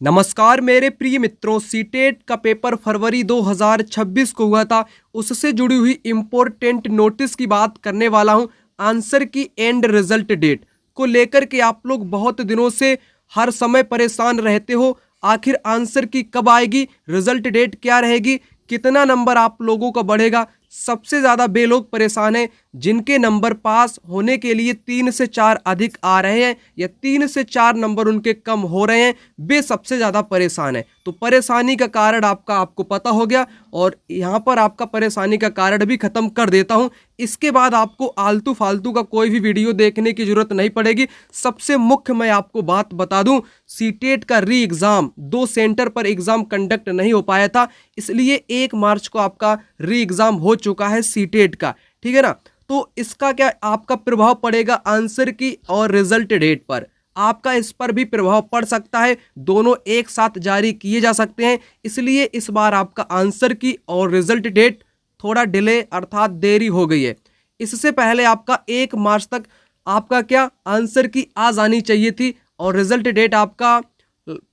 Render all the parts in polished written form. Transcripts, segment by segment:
नमस्कार मेरे प्रिय मित्रों, सीटेट का पेपर फरवरी 2026 को हुआ था। उससे जुड़ी हुई इम्पोर्टेंट नोटिस की बात करने वाला हूं। आंसर की एंड रिजल्ट डेट को लेकर के आप लोग बहुत दिनों से हर समय परेशान रहते हो। आखिर आंसर की कब आएगी, रिजल्ट डेट क्या रहेगी, कितना नंबर आप लोगों का बढ़ेगा। सबसे ज़्यादा वे लोग परेशान हैं जिनके नंबर पास होने के लिए 3 से 4 अधिक आ रहे हैं या 3 से 4 नंबर उनके कम हो रहे हैं, वे सबसे ज़्यादा परेशान हैं। तो परेशानी का कारण आपको पता हो गया और यहाँ पर आपका परेशानी का कारण भी ख़त्म कर देता हूँ। इसके बाद आपको आलतू फालतू का कोई भी वीडियो देखने की ज़रूरत नहीं पड़ेगी। सबसे मुख्य मैं आपको बात बता दूँ, सीटेट का री एग्ज़ाम 2 सेंटर पर एग्ज़ाम कंडक्ट नहीं हो पाया था, इसलिए 1 मार्च को आपका री एग्ज़ाम हो चुका है सीटेट का, ठीक है ना। तो इसका क्या आपका प्रभाव पड़ेगा आंसर की और रिजल्ट डेट पर, आपका इस पर भी प्रभाव पड़ सकता है। दोनों एक साथ जारी किए जा सकते हैं, इसलिए इस बार आपका आंसर की और रिजल्ट डेट थोड़ा डिले अर्थात देरी हो गई है। इससे पहले आपका 1 मार्च तक आपका क्या आंसर की आ जानी चाहिए थी और रिजल्ट डेट आपका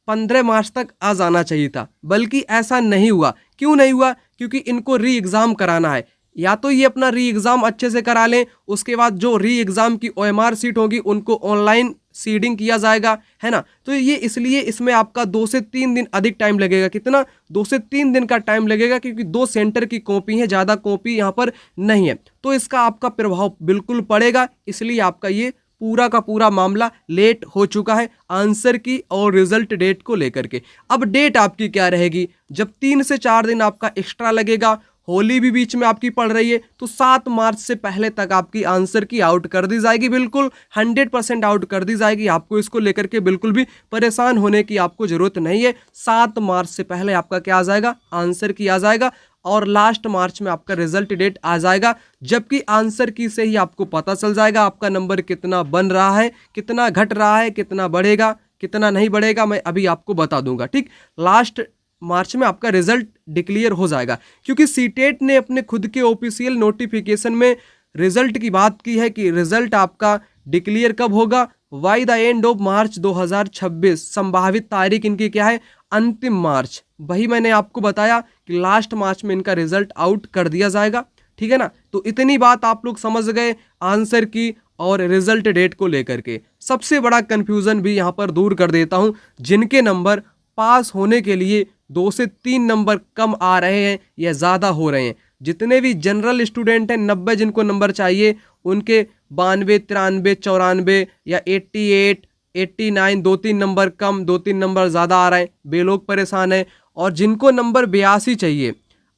15 मार्च तक आ जाना चाहिए था, बल्कि ऐसा नहीं हुआ। क्यों नहीं हुआ? क्योंकि इनको री एग्ज़ाम कराना है। या तो ये अपना री एग्ज़ाम अच्छे से करा लें, उसके बाद जो री एग्ज़ाम की OMR सीट होगी उनको ऑनलाइन सीडिंग किया जाएगा, है ना। तो ये इसलिए इसमें आपका 2 से 3 दिन अधिक टाइम लगेगा। कितना? 2 से 3 दिन का टाइम लगेगा, क्योंकि 2 सेंटर की कॉपी है, ज़्यादा कॉपी यहाँ पर नहीं है। तो इसका आपका प्रभाव बिल्कुल पड़ेगा, इसलिए आपका ये पूरा का पूरा मामला लेट हो चुका है आंसर की और रिजल्ट डेट को लेकर के। अब डेट आपकी क्या रहेगी? जब 3 से 4 दिन आपका एक्स्ट्रा लगेगा, होली भी बीच में आपकी पड़ रही है, तो 7 मार्च से पहले तक आपकी आंसर की आउट कर दी जाएगी, बिल्कुल 100% आउट कर दी जाएगी। आपको इसको लेकर के बिल्कुल भी परेशान होने की आपको ज़रूरत नहीं है। 7 मार्च से पहले आपका क्या आ जाएगा, आंसर की आ जाएगा और लास्ट मार्च में आपका रिजल्ट डेट आ जाएगा। जबकि आंसर की से ही आपको पता चल जाएगा आपका नंबर कितना बन रहा है, कितना घट रहा है, कितना बढ़ेगा, कितना नहीं बढ़ेगा, मैं अभी आपको बता दूंगा। ठीक, लास्ट मार्च में आपका रिजल्ट डिक्लेयर हो जाएगा, क्योंकि सीटेट ने अपने खुद के ऑफिशियल नोटिफिकेशन में रिजल्ट की बात की है कि रिजल्ट आपका डिक्लेयर कब होगा, by the end of March 2026। संभावित तारीख इनकी क्या है? अंतिम मार्च। वही मैंने आपको बताया कि लास्ट मार्च में इनका रिजल्ट आउट कर दिया जाएगा, ठीक है ना। तो इतनी बात आप लोग समझ गए आंसर की और रिजल्ट डेट को लेकर के। सबसे बड़ा कंफ्यूजन भी यहाँ पर दूर कर देता हूँ, जिनके नंबर पास होने के लिए 2 से 3 नंबर कम आ रहे हैं या ज़्यादा हो रहे हैं। जितने भी जनरल स्टूडेंट हैं, 90 जिनको नंबर चाहिए, उनके 92, 93, 94 या 88, 89, 2-3 नंबर कम, 2-3 नंबर ज़्यादा आ रहे हैं, वे लोग परेशान हैं। और जिनको नंबर 82 चाहिए,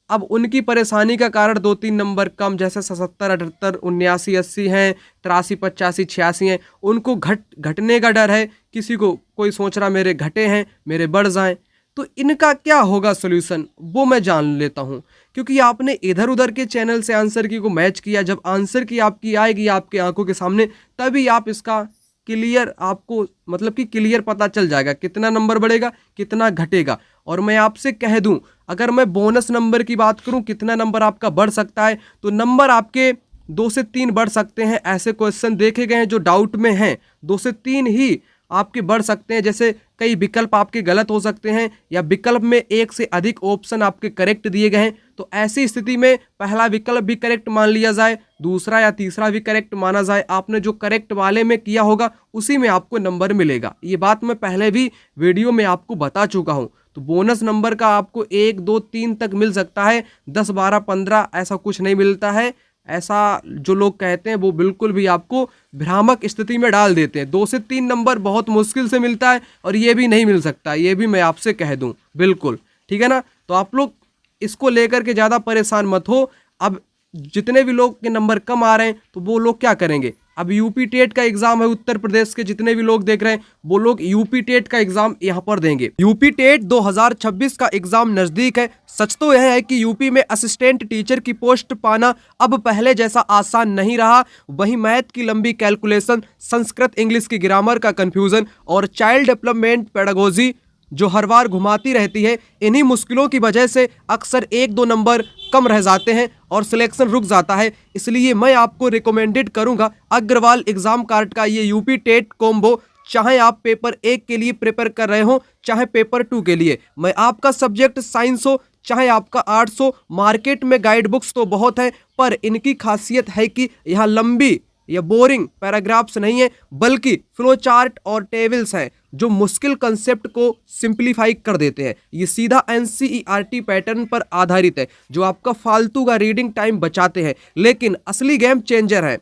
अब उनकी परेशानी का कारण 2-3 नंबर कम, जैसे 77, 78, 79, 80 हैं, 83, 85, 86 हैं, उनको घटने का डर है। किसी को कोई सोच रहा मेरे घटे हैं, मेरे बढ़ जाएं। तो इनका क्या होगा सोल्यूशन, वो मैं जान लेता हूं। क्योंकि आपने इधर उधर के चैनल से आंसर की को मैच किया, जब आंसर की आपकी आएगी आपके आंखों के सामने, तभी आप इसका क्लियर आपको मतलब कि क्लियर पता चल जाएगा कितना नंबर बढ़ेगा, कितना घटेगा। और मैं आपसे कह दूं, अगर मैं बोनस नंबर की बात करूं, कितना नंबर आपका बढ़ सकता है, तो नंबर आपके 2 से 3 बढ़ सकते हैं। ऐसे क्वेश्चन देखे गए हैं जो डाउट में हैं, 2 से 3 ही आपके बढ़ सकते हैं। जैसे कई विकल्प आपके गलत हो सकते हैं या विकल्प में 1 से अधिक ऑप्शन आपके करेक्ट दिए गए हैं। तो ऐसी स्थिति में पहला विकल्प भी करेक्ट मान लिया जाए, दूसरा या तीसरा भी करेक्ट माना जाए। आपने जो करेक्ट वाले में किया होगा उसी में आपको नंबर मिलेगा। ये बात मैं पहले भी वीडियो में आपको बता चुका हूँ। तो बोनस नंबर का आपको 1, 2, 3 तक मिल सकता है, 10, 12, 15 ऐसा कुछ नहीं मिलता है। ऐसा जो लोग कहते हैं वो बिल्कुल भी आपको भ्रामक स्थिति में डाल देते हैं। 2 से 3 नंबर बहुत मुश्किल से मिलता है और ये भी नहीं मिल सकता, ये भी मैं आपसे कह दूं, बिल्कुल, ठीक है ना। तो आप लोग इसको लेकर के ज़्यादा परेशान मत हो। अब जितने भी लोग के नंबर कम आ रहे हैं तो वो लोग क्या करेंगे, अब यूपी टेट का एग्जाम है, उत्तर प्रदेश के जितने भी लोग देख रहे हैं वो लोग यूपी टेट का एग्जाम यहाँ पर देंगे। यूपी टेट 2026 का एग्जाम नजदीक है। सच तो यह है कि यूपी में असिस्टेंट टीचर की पोस्ट पाना अब पहले जैसा आसान नहीं रहा। वहीं मैथ की लंबी कैलकुलेशन, संस्कृत इंग्लिश की ग्रामर का कंफ्यूजन और चाइल्ड डेवलपमेंट पेडागोजी जो हर बार घुमाती रहती है, इन्हीं मुश्किलों की वजह से अक्सर 1-2 नंबर कम रह जाते हैं और सिलेक्शन रुक जाता है। इसलिए मैं आपको रिकमेंडेड करूंगा अग्रवाल एग्जाम कार्ड का ये यूपी टेट कॉम्बो चाहे आप पेपर 1 के लिए प्रिपेयर कर रहे हो चाहे पेपर 2 के लिए। मैं आपका सब्जेक्ट साइंस हो चाहे आपका आर्ट्स हो, मार्केट में गाइड बुक्स तो बहुत हैं, पर इनकी खासियत है कि यहाँ लंबी या बोरिंग पैराग्राफ्स नहीं है, बल्कि फ्लो चार्ट और टेबल्स हैं जो मुश्किल कंसेप्ट को सिंप्लीफाई कर देते हैं। ये सीधा एनसीईआरटी पैटर्न पर आधारित है जो आपका फालतू का रीडिंग टाइम बचाते हैं, लेकिन असली गेम चेंजर है।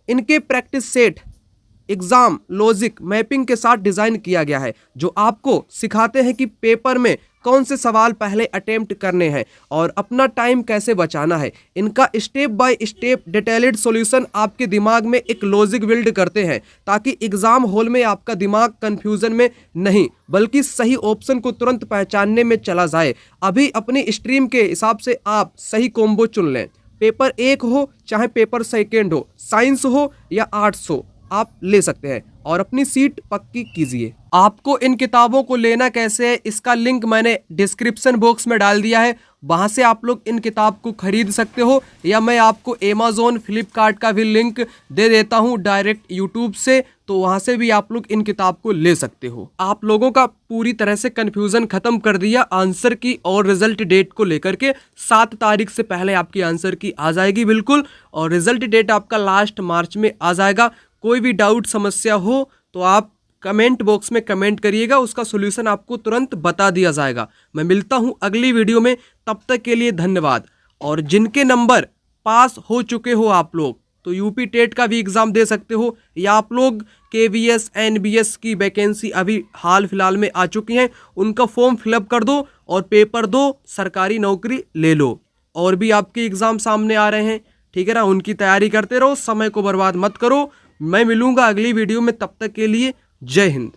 इनके practice set exam logic mapping के साथ डिजाइन किया गया है जो आपको सिखाते हैं कि पेपर में कौन से सवाल पहले अटेम्प्ट करने हैं और अपना टाइम कैसे बचाना है। इनका step by step detailed solution आपके दिमाग में एक लॉजिक बिल्ड करते हैं ताकि एग्जाम हॉल में आपका दिमाग कंफ्यूजन में नहीं बल्कि सही ऑप्शन को तुरंत पहचानने में चला जाए। अभी अपनी स्ट्रीम के हिसाब से आप सही कॉम्बो चुन लें। पेपर 1 हो चाहे पेपर 2 हो, साइंस हो या आर्ट्स हो, आप ले सकते हैं और अपनी सीट पक्की कीजिए। आपको इन किताबों को लेना कैसे है इसका लिंक मैंने डिस्क्रिप्शन बॉक्स में डाल दिया है, वहां से आप लोग इन किताब को खरीद सकते हो, या मैं आपको अमेज़ॉन फ्लिपकार्ट का भी लिंक दे देता हूं डायरेक्ट यूट्यूब से, तो वहां से भी आप लोग इन किताब को ले सकते हो। आप लोगों का पूरी तरह से कन्फ्यूजन खत्म कर दिया आंसर की और रिजल्ट डेट को लेकर के। 7 तारीख से पहले आपकी आंसर की आ जाएगी बिल्कुल, और रिजल्ट डेट आपका लास्ट मार्च में आ जाएगा। कोई भी डाउट समस्या हो तो आप कमेंट बॉक्स में कमेंट करिएगा, उसका सॉल्यूशन आपको तुरंत बता दिया जाएगा। मैं मिलता हूं अगली वीडियो में, तब तक के लिए धन्यवाद। और जिनके नंबर पास हो चुके हो आप लोग, तो यूपी टेट का भी एग्ज़ाम दे सकते हो, या आप लोग केवीएस एनबीएस की वैकेंसी अभी हाल फिलहाल में आ चुकी हैं, उनका फॉर्म फिलअप कर दो और पेपर दो, सरकारी नौकरी ले लो। और भी आपके एग्ज़ाम सामने आ रहे हैं, ठीक है ना, उनकी तैयारी करते रहो, समय को बर्बाद मत करो। मैं मिलूंगा अगली वीडियो में, तब तक के लिए जय हिंद।